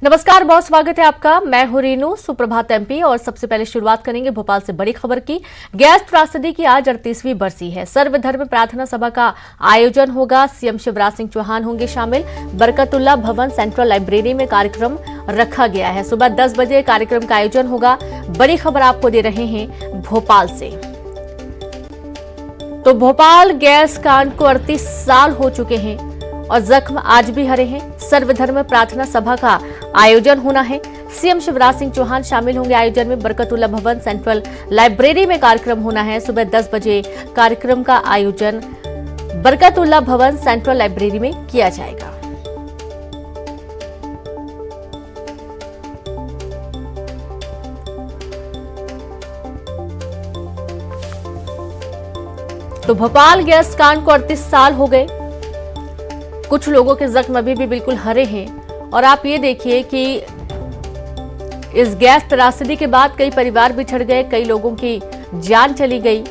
नमस्कार, बहुत स्वागत है आपका। मैं हूं रीनू। सुप्रभात एमपी। और सबसे पहले शुरुआत करेंगे भोपाल से बड़ी खबर की। गैस त्रासदी की आज 38वीं बरसी है। सर्वधर्म प्रार्थना सभा का आयोजन होगा। सीएम शिवराज सिंह चौहान होंगे शामिल। बरकतुल्ला भवन सेंट्रल लाइब्रेरी में कार्यक्रम रखा गया है। सुबह 10 बजे कार्यक्रम का आयोजन होगा। बड़ी खबर आपको दे रहे हैं भोपाल से। तो भोपाल गैस कांड को 38 साल हो चुके हैं और जख्म आज भी हरे हैं। सर्वधर्म प्रार्थना सभा का आयोजन होना है। सीएम शिवराज सिंह चौहान शामिल होंगे आयोजन में। बरकतुल्ला भवन सेंट्रल लाइब्रेरी में कार्यक्रम होना है। सुबह 10 बजे कार्यक्रम का आयोजन बरकतुल्ला भवन सेंट्रल लाइब्रेरी में किया जाएगा। तो भोपाल गैस कांड को 38 साल हो गए। कुछ लोगों के जख्म अभी भी बिल्कुल हरे हैं। और आप ये देखिए कि इस गैस त्रासदी के बाद कई परिवार बिछड़ गए, कई लोगों की जान चली गई।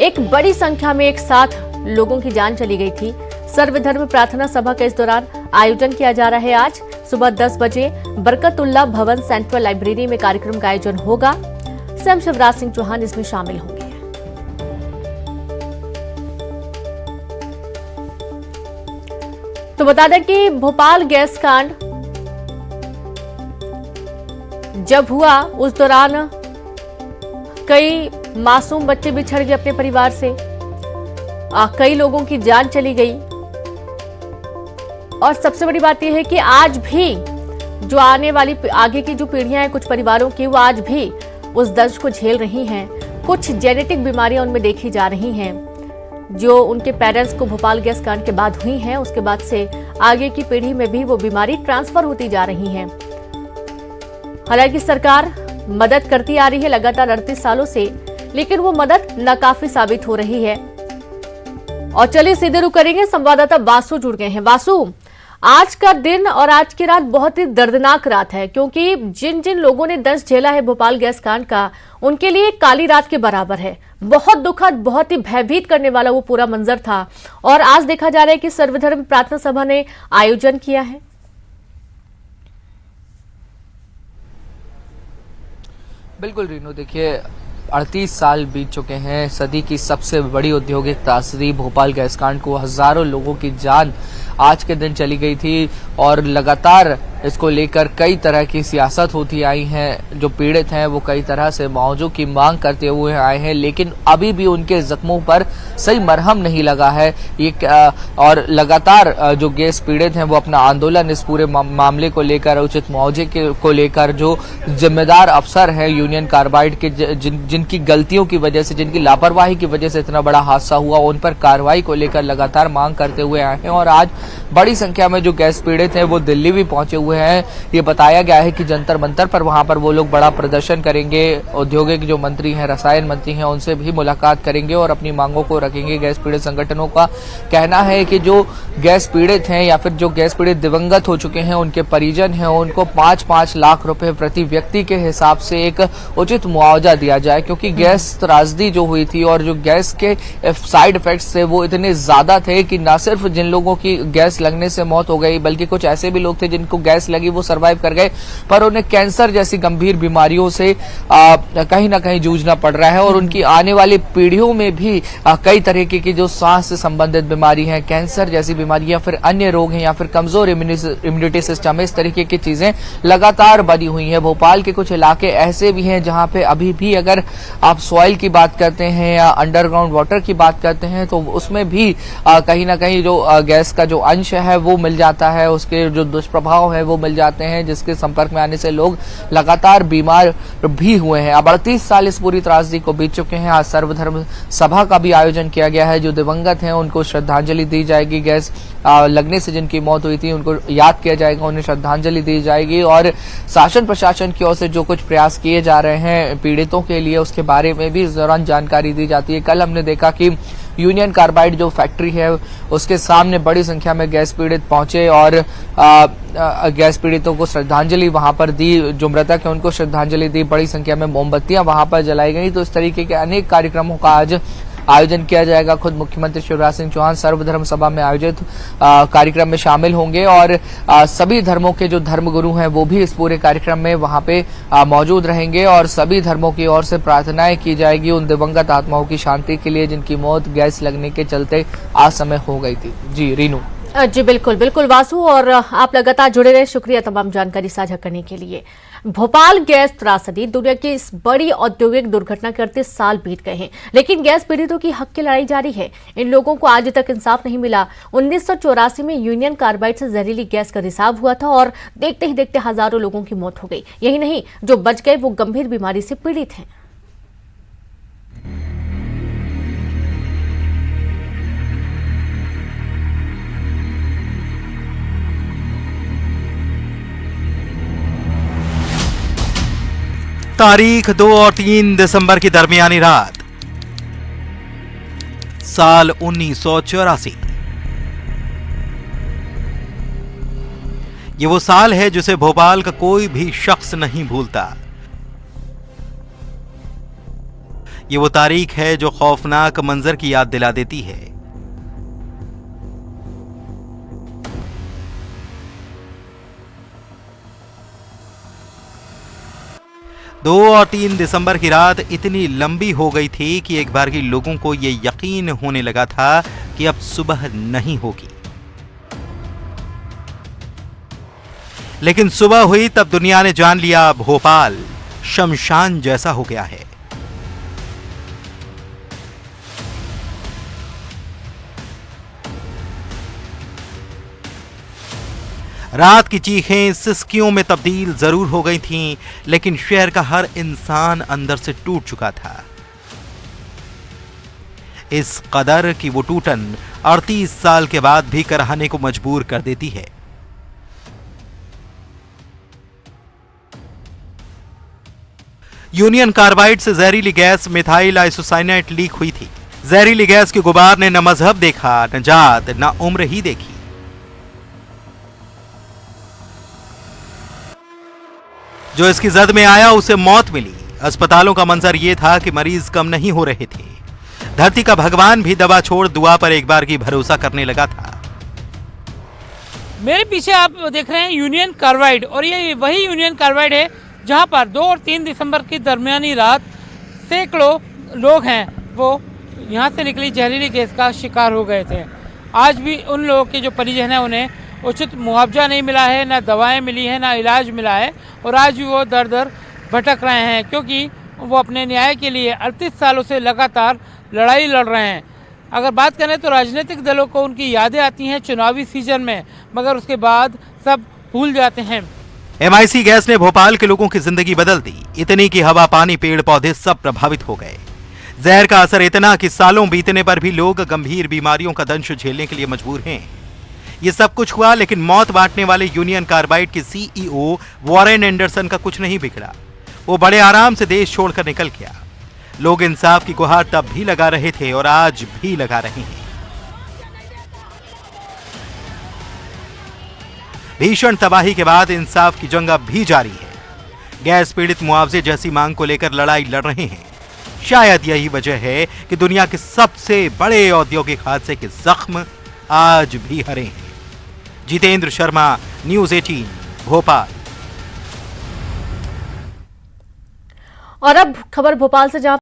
एक बड़ी संख्या में एक साथ लोगों की जान चली गई थी। सर्वधर्म प्रार्थना सभा का इस दौरान आयोजन किया जा रहा है। आज सुबह 10 बजे बरकतुल्ला भवन सेंट्रल लाइब्रेरी में कार्यक्रम का आयोजन होगा। सीएम शिवराज सिंह चौहान इसमें शामिल होंगे। तो बता दें कि भोपाल गैस कांड जब हुआ उस दौरान कई मासूम बच्चे बिछड़ गए अपने परिवार से। कई लोगों की जान चली गई। और सबसे बड़ी बात यह है कि आज भी जो आने वाली आगे की जो पीढ़ियां हैं कुछ परिवारों की, वो आज भी उस दर्द को झेल रही हैं। कुछ जेनेटिक बीमारियां उनमें देखी जा रही हैं जो उनके पेरेंट्स को भोपाल गैस कांड के बाद हुई हैं। उसके बाद से आगे की पीढ़ी में भी वो बीमारी ट्रांसफर होती जा रही है। हालांकि सरकार मदद करती आ रही है लगातार 38 सालों से, लेकिन वो मदद नाकाफी साबित हो रही है। और चलिए सीधे रुख करेंगे, संवाददाता वासु जुड़ गए हैं। वासु, आज का दिन और आज की रात बहुत ही दर्दनाक रात है, क्योंकि जिन जिन लोगों ने दर्द झेला है भोपाल गैस कांड का, उनके लिए काली रात के बराबर है। बहुत दुखद, बहुत ही भयभीत करने वाला वो पूरा मंजर था। और आज देखा जा रहा है कि सर्वधर्म प्रार्थना सभा ने आयोजन किया है। बिल्कुल रीनू, देखिए 38 साल बीत चुके हैं। सदी की सबसे बड़ी औद्योगिक त्रासदी भोपाल गैस कांड को हजारों लोगों की जान आज के दिन चली गई थी। और लगातार इसको लेकर कई तरह की सियासत होती आई है। जो पीड़ित हैं वो कई तरह से मुआवजे की मांग करते हुए आए हैं, लेकिन अभी भी उनके जख्मों पर सही मरहम नहीं लगा है। और लगातार जो गैस पीड़ित हैं वो अपना आंदोलन इस पूरे मामले को लेकर, उचित मुआवजे को लेकर, जो जिम्मेदार अफसर हैं यूनियन कार्बाइड के, जिनकी गलतियों की वजह से, जिनकी लापरवाही की वजह से इतना बड़ा हादसा हुआ, उन पर कार्रवाई को लेकर लगातार मांग करते हुए आए हैं। और आज बड़ी संख्या में जो गैस पीड़ित हैं वो दिल्ली भी पहुंचे हुए हैं। ये बताया गया है कि जंतर मंतर पर वहां पर वो लोग बड़ा प्रदर्शन करेंगे। औद्योगिक जो मंत्री हैं, रसायन मंत्री हैं, उनसे भी मुलाकात करेंगे और अपनी मांगों को रखेंगे। गैस पीड़ित संगठनों का कहना है कि जो गैस पीड़ित हैं या फिर जो गैस पीड़ित दिवंगत हो चुके हैं, उनके परिजन हैं, उनको 5-5 लाख रुपए प्रति व्यक्ति के हिसाब से एक उचित मुआवजा दिया जाए, क्योंकि गैस त्रासदी जो हुई थी और जो गैस के साइड इफेक्ट्स थे वो इतने ज्यादा थे कि न सिर्फ जिन लोगों की गैस लगने से मौत हो गई, बल्कि कुछ ऐसे भी लोग थे जिनको गैस लगी वो सरवाइव कर गए, पर उन्हें कैंसर जैसी गंभीर बीमारियों से कहीं ना कहीं जूझना पड़ रहा है। और उनकी आने वाली पीढ़ियों में भी कई तरीके की जो सांस से संबंधित बीमारी है, कैंसर जैसी बीमारी या फिर अन्य रोग हैं या फिर कमजोर इम्यूनिटी सिस्टम है, इस तरीके की चीजें लगातार बनी हुई है। भोपाल के कुछ इलाके ऐसे भी हैं जहां पे अभी भी अगर आप सॉइल की बात करते हैं या अंडरग्राउंड वाटर की बात करते हैं तो उसमें भी कहीं ना कहीं जो गैस का जो अंश है वो मिल जाता है, उसके जो दुष्प्रभाव है वो मिल जाते हैं, जिसके संपर्क में आने से लोग लगातार बीमार भी हुए हैं। अब 38 साल इस पूरी त्रासदी को बीत चुके हैं। आज सर्वधर्म सभा का भी आयोजन किया गया है। जो दिवंगत हैं उनको श्रद्धांजलि दी जाएगी। गैस लगने से जिनकी मौत हुई थी उनको याद किया जाएगा, उन्हें श्रद्धांजलि दी जाएगी। और शासन प्रशासन की ओर से जो कुछ प्रयास किए जा रहे हैं पीड़ितों के लिए, उसके बारे में भी इस दौरान जानकारी दी जाती है। कल हमने देखा कि यूनियन कार्बाइड जो फैक्ट्री है उसके सामने बड़ी संख्या में गैस पीड़ित पहुंचे और गैस पीड़ितों को श्रद्धांजलि वहां पर दी। जो मृतक है उनको श्रद्धांजलि दी। बड़ी संख्या में मोमबत्तियां वहां पर जलाई गई। तो इस तरीके के अनेक कार्यक्रमों का आज आयोजन किया जाएगा। खुद मुख्यमंत्री शिवराज सिंह चौहान सर्वधर्म सभा में आयोजित कार्यक्रम में शामिल होंगे और सभी धर्मों के जो धर्मगुरु हैं वो भी इस पूरे कार्यक्रम में वहां पे मौजूद रहेंगे और सभी धर्मों की ओर से प्रार्थनाएं की जाएगी उन दिवंगत आत्माओं की शांति के लिए जिनकी मौत गैस लगने के चलते असमय हो गई थी। जी रीनू। जी बिल्कुल बिल्कुल वासु, और आप लगातार जुड़े रहे, शुक्रिया तमाम जानकारी साझा करने के लिए। भोपाल गैस त्रासदी, दुनिया की इस बड़ी औद्योगिक दुर्घटना के 38 साल बीत गए हैं, लेकिन गैस पीड़ितों की हक की लड़ाई जारी है। इन लोगों को आज तक इंसाफ नहीं मिला। 1984 में यूनियन कार्बाइड से जहरीली गैस का रिसाव हुआ था और देखते ही देखते हजारों लोगों की मौत हो गई। यही नहीं, जो बच गए वो गंभीर बीमारी से पीड़ित हैं। तारीख 2 और 3 दिसंबर की दरमियानी रात, साल 1984। ये वो साल है जिसे भोपाल का कोई भी शख्स नहीं भूलता। ये वो तारीख है जो खौफनाक मंजर की याद दिला देती है। दो और 3 दिसंबर की रात इतनी लंबी हो गई थी कि एक बार की लोगों को यह यकीन होने लगा था कि अब सुबह नहीं होगी। लेकिन सुबह हुई तब दुनिया ने जान लिया भोपाल शमशान जैसा हो गया है। रात की चीखें सिसकियों में तब्दील जरूर हो गई थीं, लेकिन शहर का हर इंसान अंदर से टूट चुका था। इस कदर कि वो टूटन 38 साल के बाद भी कराहने को मजबूर कर देती है। यूनियन कार्बाइड से जहरीली गैस मिथाइल आइसोसाइनेट लीक हुई थी। जहरीली गैस के गुबार ने न मजहब देखा, न जात, न उम्र ही देखी। जो इसकी जद में आया उसे मौत मिली। अस्पतालों का मंजर यह था कि मरीज कम नहीं हो रहे थे। धरती का भगवान भी दवा छोड़ दुआ पर एक बार की भरोसा करने लगा था। मेरे पीछे आप देख रहे हैं यूनियन कार्बाइड, और ये वही यूनियन कार्बाइड है जहां पर 2 और 3 दिसंबर की दरमियानी रात सैकड़ों लोग हैं वो यहां से निकली जहरीली गैस का शिकार हो गए थे। आज भी उन लोगों के जो परिजन हैं उन्हें उचित मुआवजा नहीं मिला है, ना दवाएं मिली हैं, ना इलाज मिला है, और आज भी वो दर दर भटक रहे हैं क्योंकि वो अपने न्याय के लिए 38 सालों से लगातार लड़ाई लड़ रहे हैं। अगर बात करें तो राजनीतिक दलों को उनकी यादें आती हैं चुनावी सीजन में, मगर उसके बाद सब भूल जाते हैं। MIC गैस ने भोपाल के लोगों की जिंदगी बदल दी। इतनी कि हवा, पानी, पेड़ पौधे सब प्रभावित हो गए। जहर का असर इतना कि सालों बीतने पर भी लोग गंभीर बीमारियों का दंश झेलने के लिए मजबूर हैं। ये सब कुछ हुआ, लेकिन मौत बांटने वाले यूनियन कार्बाइड के CEO वॉरेन एंडरसन का कुछ नहीं बिगड़ा। वो बड़े आराम से देश छोड़कर निकल गया। लोग इंसाफ की गुहार तब भी लगा रहे थे और आज भी लगा रहे हैं। भीषण तबाही के बाद इंसाफ की जंग अब भी जारी है। गैस पीड़ित मुआवजे जैसी मांग को लेकर लड़ाई लड़ रहे हैं। शायद यही वजह है कि दुनिया के सबसे बड़े औद्योगिक हादसे के जख्म आज भी हरे हैं। जितेंद्र शर्मा, न्यूज़ 18, भोपाल। और अब खबर भोपाल से, जहां